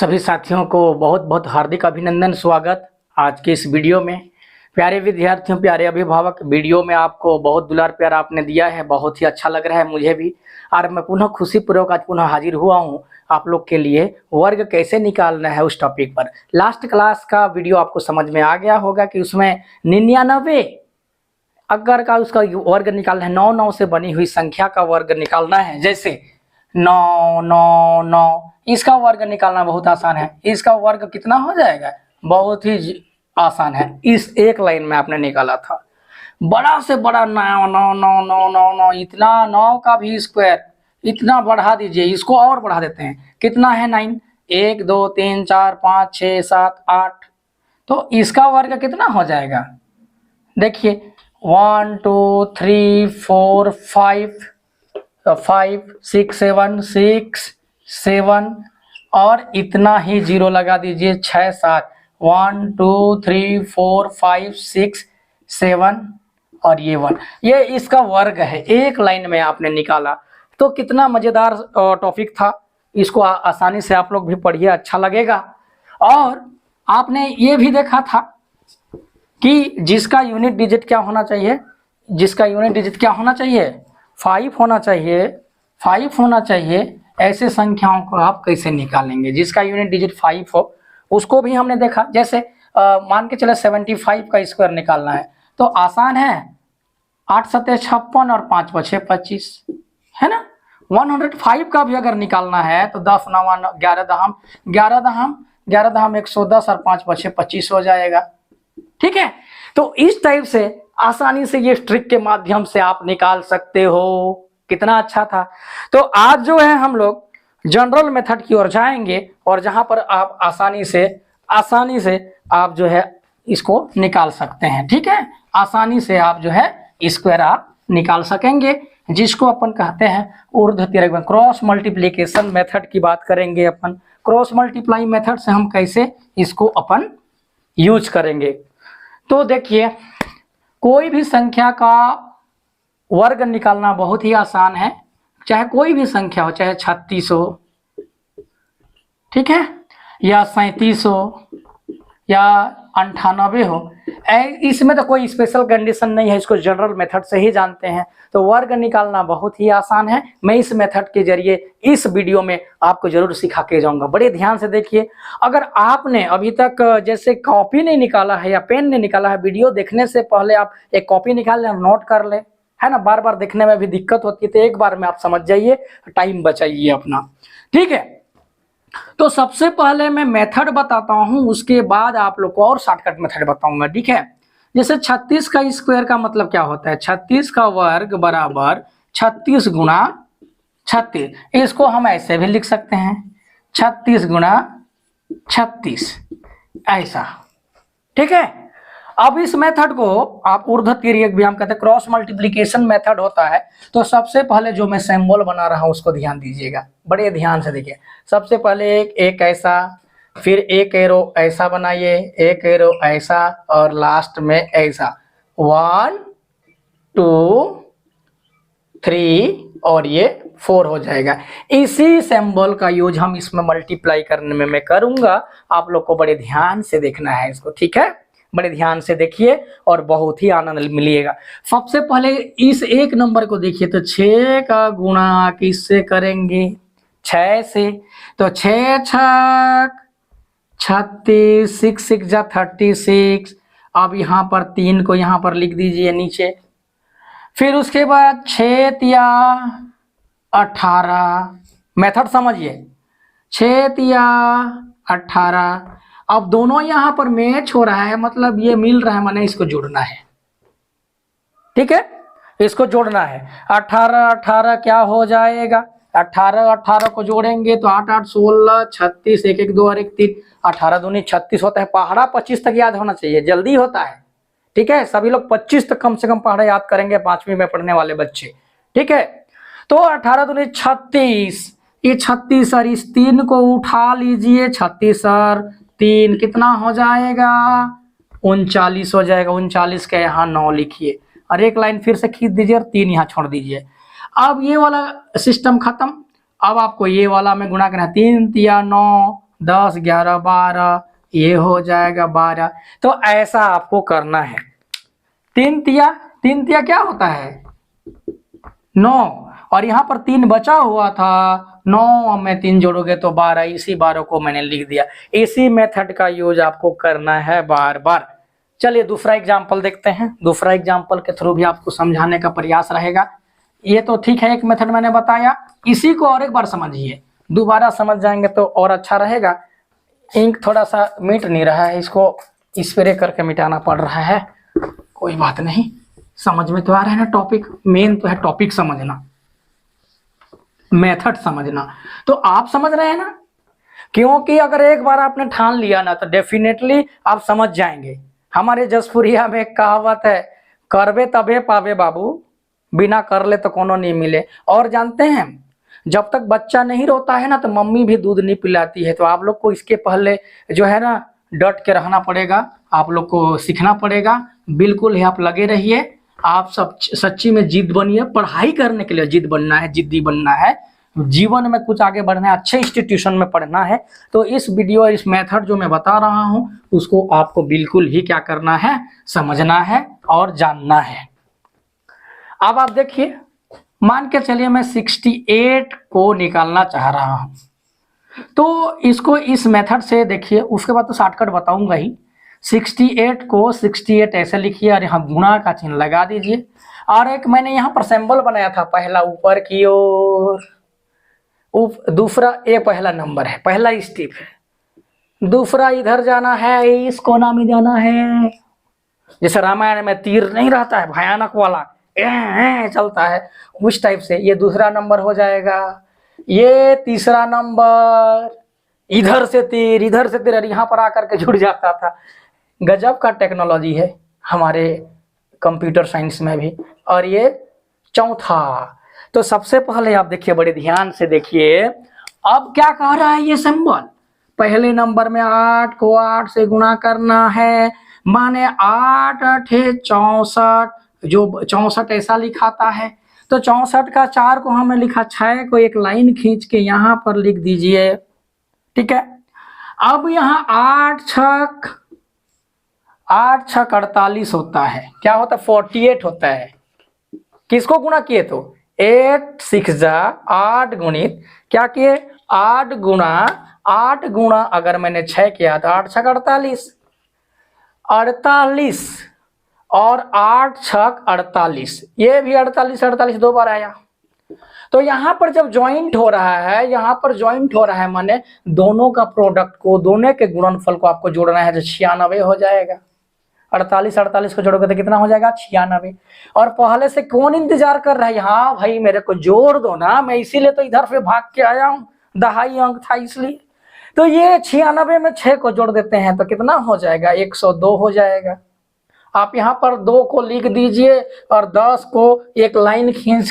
सभी साथियों को बहुत बहुत हार्दिक अभिनंदन, स्वागत आज के इस वीडियो में। प्यारे विद्यार्थियों, प्यारे अभिभावक, वीडियो में आपको बहुत दुलार प्यार आपने दिया है, बहुत ही अच्छा लग रहा है मुझे भी। और मैं पुनः खुशीपूर्वक आज पुनः हाजिर हुआ हूँ आप लोग के लिए वर्ग कैसे निकालना है उस टॉपिक पर। लास्ट क्लास का वीडियो आपको समझ में आ गया होगा कि उसमें 99 अगर का उसका वर्ग निकालना है, 9 से बनी हुई संख्या का वर्ग निकालना है। जैसे 9 9 9, इसका वर्ग निकालना बहुत आसान है। इसका वर्ग कितना हो जाएगा? बहुत ही आसान है। इस एक लाइन में आपने निकाला था। बड़ा से बड़ा 9 9 9 9 9 9, इतना 9 का भी स्क्वायर इतना बढ़ा दीजिए। इसको और बढ़ा देते हैं। कितना है 9? 1 2 3 4 5 6 7 8। तो इसका वर्ग कितना हो जाएगा? देखिए 1 2 3 4 5 5 6 7 6 7 और इतना ही जीरो लगा दीजिए। 6 7 1 2 3 4 5 6 7 और ये 1, ये इसका वर्ग है। एक लाइन में आपने निकाला। तो कितना मजेदार टॉपिक था। इसको आसानी से आप लोग भी पढ़िए, अच्छा लगेगा। और आपने ये भी देखा था कि जिसका यूनिट डिजिट क्या होना चाहिए, जिसका यूनिट डिजिट क्या होना चाहिए? 5 होना चाहिए। 5 होना चाहिए। ऐसे संख्याओं को आप कैसे निकालेंगे जिसका यूनिट डिजिट 5 हो? उसको भी हमने देखा। जैसे मान के चले 75 का स्क्वायर निकालना है तो आसान है। 8 7 56 और 5 5 25 है ना। 105 का भी अगर निकालना है तो 10 9 11 दहम 11 दहम 11 दहम 110 और 5 5 25 हो जाएगा। ठीक है। तो इस टाइप से आसानी से ये ट्रिक के माध्यम से आप निकाल सकते हो। कितना अच्छा था। तो आज जो है हम लोग जनरल मेथड की ओर जाएंगे और जहां पर आप आसानी से आप जो है इसको निकाल सकते हैं। ठीक है। आसानी से आप जो है स्क्वायर आप निकाल सकेंगे, जिसको अपन कहते हैं ऊर्ध्वतिर्यक क्रॉस मल्टीप्लिकेशन मेथड की बात करेंगे अपन। क्रॉस मल्टीप्लाई मेथड से हम कैसे इसको अपन यूज करेंगे। तो देखिए, कोई भी संख्या का वर्ग निकालना बहुत ही आसान है। चाहे कोई भी संख्या हो, चाहे 36 हो, ठीक है, या 37 हो या 98 हो। इसमें तो कोई स्पेशल कंडीशन नहीं है। इसको जनरल मेथड से ही जानते हैं। तो वर्ग निकालना बहुत ही आसान है। मैं इस मेथड के जरिए इस वीडियो में आपको जरूर सिखा के जाऊंगा। बड़े ध्यान से देखिए। अगर आपने अभी तक जैसे कॉपी नहीं निकाला है या पेन नहीं निकाला है, वीडियो देखने से पहले आप एक कॉपी निकाल लें, नोट कर ले, है ना। बार बार देखने में भी दिक्कत होती है, तो एक बार में आप समझ जाइए, टाइम बचाइए अपना। ठीक है। तो सबसे पहले मैं मेथड बताता हूं, उसके बाद आप लोग को और शॉर्टकट मेथड बताऊंगा। ठीक है। जैसे 36 का स्क्वायर का मतलब क्या होता है? 36 का वर्ग बराबर 36 गुणा 36। इसको हम ऐसे भी लिख सकते हैं, 36 गुणा 36, ऐसा। ठीक है। अब इस मेथड को आप ऊर्ध्वतिर्यक भी हम कहते हैं, क्रॉस मल्टीप्लिकेशन मेथड होता है। तो सबसे पहले जो मैं सिंबल बना रहा हूं उसको ध्यान दीजिएगा, बड़े ध्यान से देखिए। सबसे पहले एक ऐसा, फिर एक एरो ऐसा बनाइए, एक एरो ऐसा और लास्ट में ऐसा। 1 2 3 और ये 4 हो जाएगा। इसी सिंबल का यूज हम इसमें मल्टीप्लाई करने में मैं करूंगा। आप लोग को बड़े ध्यान से देखना है इसको। ठीक है। बड़े ध्यान से देखिए और बहुत ही आनंद मिलिएगा। सबसे पहले इस एक नंबर को देखिए। तो 6 का गुणा किससे करेंगे? 6 से। तो 6 6 36, 6 6 जा 36। अब यहाँ पर 3 को यहाँ पर लिख दीजिए नीचे। फिर उसके बाद 6 तिया 18। मेथड समझिए, 6 तिया 18। अब दोनों यहाँ पर मैच हो रहा है, मतलब ये मिल रहा है, माने इसको जोड़ना है। ठीक है। इसको जोड़ना है। 18 18 क्या हो जाएगा? 18 18 को जोड़ेंगे तो 8 8 16 36, 1 1 2 और 1 3, 18 दूनी 36 होता है। पहाड़ा 25 तक याद होना चाहिए, जल्दी होता है। ठीक है। सभी लोग 25 तक कम से कम पहाड़ा याद करेंगे, 5वीं में पढ़ने वाले बच्चे। ठीक है। तो 18 दूनी 36, ये 36 और इस 3 को उठा लीजिए। 36 और 3 कितना हो जाएगा? 39 हो जाएगा। 39 के यहाँ 9 लिखिए और एक लाइन फिर से खींच दीजिए और 3 यहाँ छोड़ दीजिए। अब ये वाला सिस्टम खत्म। अब आपको ये वाला में गुणा करना है। 3 तिया 9, 10 11 12, ये हो जाएगा 12। तो ऐसा आपको करना है। 3 तिया क्या होता है 9, और यहाँ पर 3 बचा हुआ था, 9 में 3 जोड़ोगे तो 12, इसी 12 को मैंने लिख दिया। इसी मेथड का यूज आपको करना है बार बार। चलिए दूसरा एग्जाम्पल देखते हैं। दूसरा एग्जाम्पल के थ्रू भी आपको समझाने का प्रयास रहेगा। ये तो ठीक है, एक मेथड मैंने बताया, इसी को और एक बार समझिए, दोबारा समझ जाएंगे तो और अच्छा रहेगा। इंक थोड़ा सा मिट नहीं रहा है, इसको स्प्रे करके मिटाना पड़ रहा है, कोई बात नहीं। समझ में तो आ रहा है ना टॉपिक, मेन तो है टॉपिक समझना, मेथड समझना। तो आप समझ रहे हैं ना, क्योंकि अगर एक बार आपने ठान लिया ना तो डेफिनेटली आप समझ जाएंगे। हमारे जसपुरिया में एक कहावत है, करबे तबे पावे बाबू, बिना कर ले तो कोनो नहीं मिले। और जानते हैं, जब तक बच्चा नहीं रोता है ना तो मम्मी भी दूध नहीं पिलाती है। तो आप लोग को इसके पहले जो है ना डट के रहना पड़ेगा, आप लोग को सीखना पड़ेगा। बिल्कुल ही आप लगे रहिए, आप सब सच्ची में जिद बनिए। पढ़ाई करने के लिए जिद बनना है, जिद्दी बनना है, जीवन में कुछ आगे बढ़ना है, अच्छे इंस्टीट्यूशन में पढ़ना है। तो इस वीडियो, इस मेथड जो मैं बता रहा हूं उसको आपको बिल्कुल ही क्या करना है, समझना है और जानना है। अब आप देखिए, मान के चलिए मैं 68 को निकालना चाह रहा हूं, तो इसको इस मेथड से देखिए, उसके बाद तो शॉर्टकट बताऊंगा ही। 68 को 68 ऐसे लिखिए और यहाँ गुणा का चिन्ह लगा दीजिए। और एक मैंने यहाँ पर सिंबल बनाया था, पहला ऊपर की ओर, दूसरा ये पहला नंबर है, पहला स्टेप है। दूसरा इधर जाना है, इस कोना में जाना है। जैसे रामायण में तीर नहीं रहता है भयानक वाला, चलता है, उस टाइप से ये दूसरा नंबर हो जाएगा। ये तीसरा नंबर, इधर से तीर, इधर से तीर, यहाँ पर आकर के जुड़ जाता था। गजब का टेक्नोलॉजी है हमारे कंप्यूटर साइंस में भी। और ये चौथा, तो सबसे पहले आप देखिए, बड़े ध्यान से देखिए, अब क्या कह रहा है ये सिंबल, पहले नंबर में 8 को 8 से गुणा करना है, माने 8 8 64, जो 64 ऐसा लिखाता है। तो 64 का 4 को हमने लिखा, 6 को एक लाइन खींच के यहाँ पर लिख दीजिए, ठीक है। अब यहाँ 8 छक 48 होता है, क्या होता है 48 होता है। किसको गुणा किए तो 8 6 8 गुणित क्या किए 8 गुणा अगर मैंने 6 किया तो 8 छक 48 और 8 छक 48, ये भी 48 दो बार आया। तो यहाँ पर जब ज्वाइंट हो रहा है, यहाँ पर ज्वाइंट हो रहा है माने दोनों का प्रोडक्ट को, दोनों के गुणनफल को आपको जोड़ना है, जो 96 हो जाएगा। 48 को जोड़ोगे तो कितना हो जाएगा 96। और पहले से कौन इंतजार कर रहा है, हाँ भाई मेरे को जोड़ दो ना, मैं इसीलिए तो इधर से भाग के आया हूँ, दहाई अंक था इसलिए। तो ये 96 में 6 को जोड़ देते हैं तो कितना हो जाएगा 102 हो जाएगा। आप यहाँ पर 2 को लिख दीजिए और 10 को एक लाइन खींच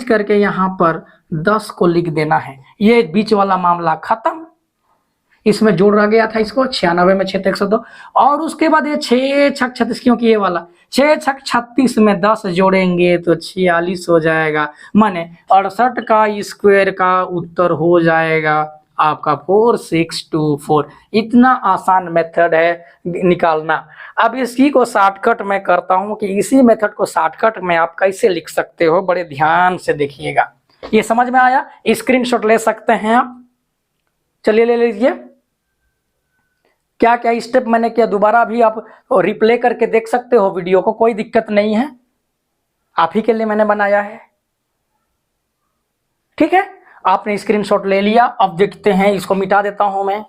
करके यहाँ पर 10 को लिख देना है। ये बीच वाला मामला खत्म। इसमें जोड़ रह गया था इसको, 96 में 6 तो 102, और उसके बाद ये 6 छक 36, क्योंकि ये वाला 6 छक 36 में 10 जोड़ेंगे तो 46 हो जाएगा, माने 68 का स्क्वायर का उत्तर हो जाएगा आपका 4624। इतना आसान मेथड है निकालना। अब इसी को शॉर्टकट में करता हूं कि इसी मेथड को शॉर्टकट में आप कैसे लिख सकते हो, बड़े ध्यान से देखिएगा। ये समझ में आया, स्क्रीनशॉट ले सकते हैं आप, चलिए ले लीजिए। क्या क्या स्टेप मैंने किया दोबारा भी आप रिप्ले करके देख सकते हो वीडियो को, कोई दिक्कत नहीं है, आप ही के लिए मैंने बनाया है, ठीक है। आपने स्क्रीनशॉट ले लिया, अब देखते हैं, इसको मिटा देता हूं मैं।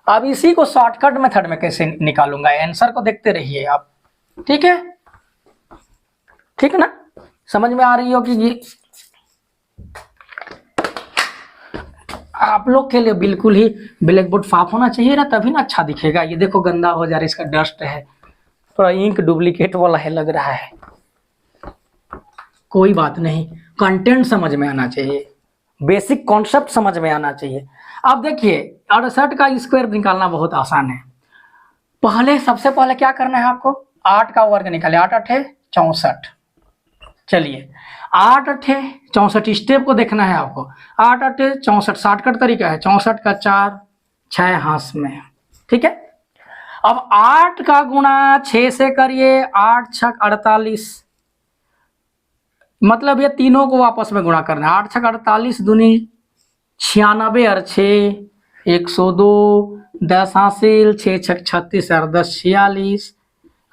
अब इसी को शॉर्टकट मेथड में कैसे निकालूंगा, आंसर को देखते रहिए आप, ठीक है, ठीक है ना, समझ में आ रही होगी ये आप लोग के लिए। बिल्कुल ही ब्लैक बोर्ड साफ होना चाहिए ना, तभी ना अच्छा दिखेगा। ये देखो गंदा हो जा रहा है, इसका डस्ट है, थोड़ा इंक डुप्लीकेट वाला है लग रहा है, कोई बात नहीं, कंटेंट समझ में आना चाहिए, बेसिक कॉन्सेप्ट समझ में आना चाहिए। अब देखिए 68 का स्क्वायर निकालना बहुत आसान है। सबसे पहले क्या करना है आपको, 8 का वर्ग निकाले, 8 8 64, चलिए 8 अठे 64 स्टेप को देखना है आपको। 8 अठे 64, शॉर्टकट तरीका है, 64 का 4, 6 हाथ में, ठीक है। अब 8 का गुणा 6 से करिए, 8 छक 48, मतलब ये तीनों को आपस में गुणा करना है। 8 छक 48 दूनी 96 और 6 102, 10 हासिल, 6 छक 36 और 10 46।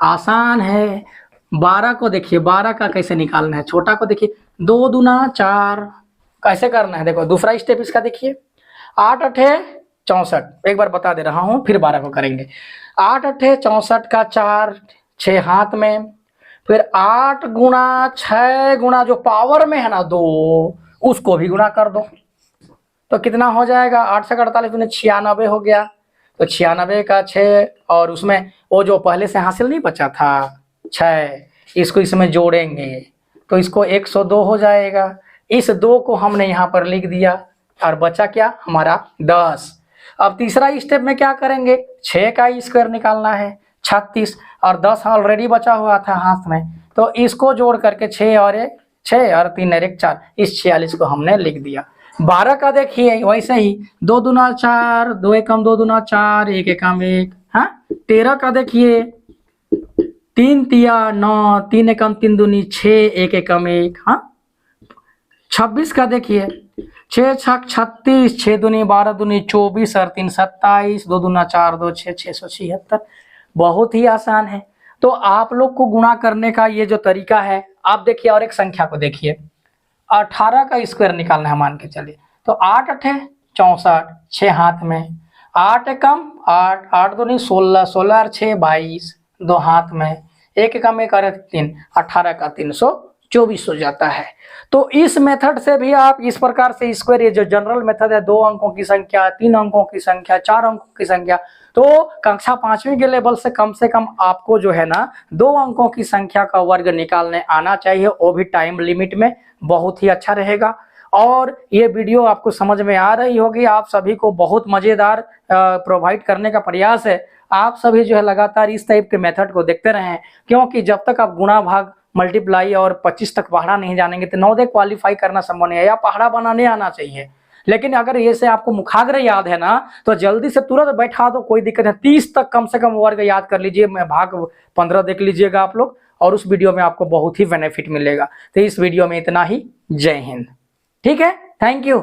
आसान है। 12 को देखिए, 12 का कैसे निकालना है, छोटा को देखिए, 2 दूना 4, कैसे करना है देखो, दूसरा स्टेप इसका देखिए। 8 अठे 64, एक बार बता दे रहा हूं, फिर 12 को करेंगे। 8 अठे 64 का 4, 6 हाथ में, फिर 8 गुणा 6 गुणा जो पावर में है ना 2, उसको भी गुणा कर दो, तो कितना हो जाएगा, 8 से 48 दूनी 96 हो गया। तो 96 का 6 और उसमें वो जो पहले से हासिल नहीं बचा था 6, इसको इसमें जोड़ेंगे तो इसको 102 हो जाएगा। इस 2 को हमने यहाँ पर लिख दिया और बचा क्या हमारा 10। अब तीसरा स्टेप में क्या करेंगे, 6 का स्क्वायर निकालना है 36 और 10 ऑलरेडी बचा हुआ था हाथ में, तो इसको जोड़ करके 6 और 1 6 और 3 और 1 4, इस 46 को हमने लिख दिया। 12 का देखिए वैसे ही, 2 दूना 4, 2 एकम 2 दूना 4, 1 एकम 1। हाँ, 13 का देखिए, 3 तिया 9, 3 एकम 3 दूनी 6, 1 एकम 1। हाँ, 26 का देखिए, 6 छक 36, 6 दूनी 12 दूनी 24 और 3 27, 2 दूना 4 2 6, 676। बहुत ही आसान है। तो आप लोग को गुणा करने का ये जो तरीका है, आप देखिए और एक संख्या को देखिए, 18 का स्क्वायर निकालना है मान के चलिए, तो 8 अठे 64, 6 हाथ में, 8 एकम 8, 8 दूनी 16, 16 और 6 22, 2 हाथ में, 1 एकम 1 और 3, 18 का 324 हो जाता है। तो इस मेथड से भी आप इस प्रकार से स्क्वायर, ये जो जनरल मेथड है, 2 अंकों की संख्या, 3 अंकों की संख्या, 4 अंकों की संख्या, तो कक्षा 5वीं के लेवल से कम आपको जो है ना 2 अंकों की संख्या का वर्ग निकालने आना चाहिए, वो भी टाइम लिमिट में, बहुत ही अच्छा रहेगा। और ये वीडियो आपको समझ में आ रही होगी, आप सभी को बहुत मज़ेदार प्रोवाइड करने का प्रयास है। आप सभी जो है लगातार इस टाइप के मेथड को देखते रहें, क्योंकि जब तक आप गुणा भाग मल्टीप्लाई और 25 तक पहाड़ा नहीं जानेंगे तो नवोदय क्वालिफाई करना संभव नहीं है, या पहाड़ा बनाने आना चाहिए। लेकिन अगर ये से आपको मुखाग्र याद है ना, तो जल्दी से तुरंत बैठा दो, कोई दिक्कत नहीं। 30 तक कम से कम वर्ग याद कर लीजिए, मैं भाग 15 देख लीजिएगा आप लोग, और उस वीडियो में आपको बहुत ही बेनिफिट मिलेगा। तो इस वीडियो में इतना ही। जय हिंद। ठीक है, थैंक यू।